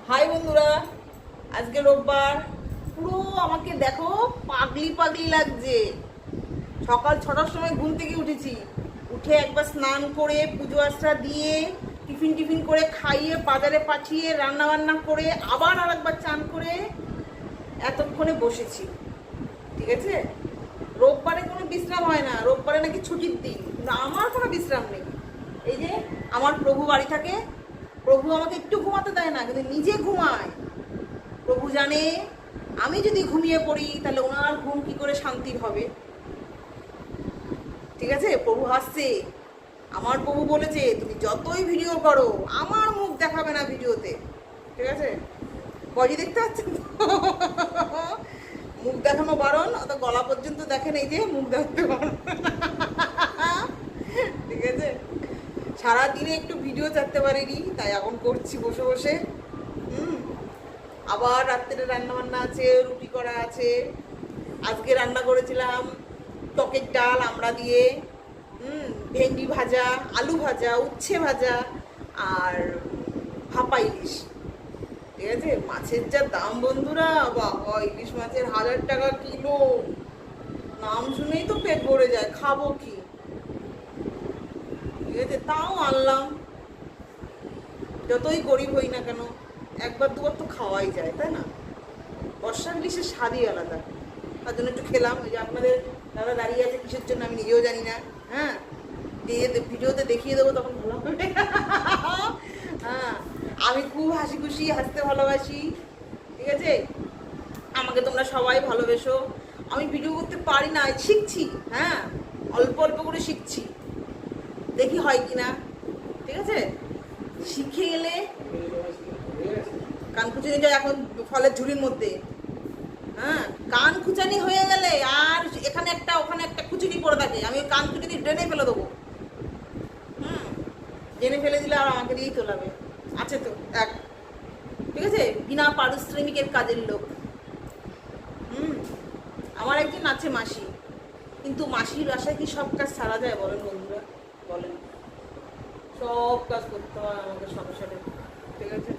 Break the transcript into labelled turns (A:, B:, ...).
A: High বন্ধুরা, আজকে রোববার। পুরো আমাকে দেখো পাগলি পাগলি লাগছে। সকাল 6টার সময় ঘুম থেকে উঠেছি। উঠে একবার স্নান করে পুজো আশ্রা দিয়ে টিফিন করে খাইয়ে বাজারে পাঠিয়ে রান্না বান্না করে আবার আরেকবার চান করে এতক্ষণে বসেছি। ঠিক আছে, রোববারে কোনো বিশ্রাম হয় না, রোববারে নাকি ছুটির দিন, কিন্তু আমার কোনো বিশ্রাম নেই। এই যে আমার প্রভু বাড়ি থাকে, প্রভু আমাকে একটু ঘুমাতে দেয় না, কিন্তু নিজে ঘুমায়। প্রভু জানে আমি যদি ঘুমিয়ে পড়ি তাহলে ওনার ঘুম কি করে শান্তির হবে। ঠিক আছে, প্রভু হাসছে। আমার প্রভু বলেছে তুমি যতই ভিডিও করো আমার মুখ দেখাবে না ভিডিওতে। ঠিক আছে, বডি দেখতে পাচ্ছেন তো? মুখ দেখানো বারণ, অত গলা পর্যন্ত দেখেন, এই যে মুখ দেখাতে বারণ। ঠিক আছে, সারাদিনে একটু ভিডিও চাপতে পারিনি, তাই এখন করছি বসে বসে। আবার রাত্রে রান্না বান্না আছে, রুটি করা আছে। আজকে রান্না করেছিলাম টকের ডাল আমড়া দিয়ে, ভেন্ডি ভাজা, আলু ভাজা, উচ্ছে ভাজা আর ভাপা ইলিশ। ঠিক আছে, মাছের যা দাম বন্ধুরা, বাবা, ইলিশ মাছের 1000 টাকা কিলো। নাম শুনেই তো পেট ভরে যায়, খাবো কি? ঠিক আছে, তাও আনলাম। যতই গরিব হই না কেন একবার দুবার তো খাওয়াই যায়, তাই না? বর্ষার ইলিশের স্বাদই আলাদা। তার জন্য একটু খেলাম। ওই যে আপনাদের দাদা দাঁড়িয়ে আছে কিসের জন্য আমি নিজেও জানি না। হ্যাঁ, দিয়ে ভিডিওতে দেখিয়ে দেবো, তখন ভালো হবে। হ্যাঁ, আমি খুব হাসি খুশি, হাসতে ভালোবাসি। ঠিক আছে, আমাকে তোমরা সবাই ভালোবেসো। আমি ভিডিও করতে পারি না, শিখছি। হ্যাঁ, অল্প অল্প করে শিখছি, দেখি হয় কিনা। ঠিক আছে, শিখে গেলে কান খুঁচানি যায় এখন ফলের ঝুড়ির মধ্যে। হ্যাঁ, কান খুঁচানি হয়ে গেলে আর এখানে একটা ওখানে একটা খুচুনি পড়ে থাকে, আমি ওই কান খুঁচানি ড্রেনে ফেলে দেবো। ড্রেনে ফেলে দিলে আর আমাকে দিয়েই তোলাবে। আছে তো এক, ঠিক আছে, বিনা পারিশ্রমিকের কাজের লোক। আমার একজন আছে মাসি, কিন্তু মাসির আশায় কি সব কাজ সারা যায় বলেন বন্ধুরা? বলেন, সব কাজ করতে হয় আমাকে সংসারে। ঠিক আছে।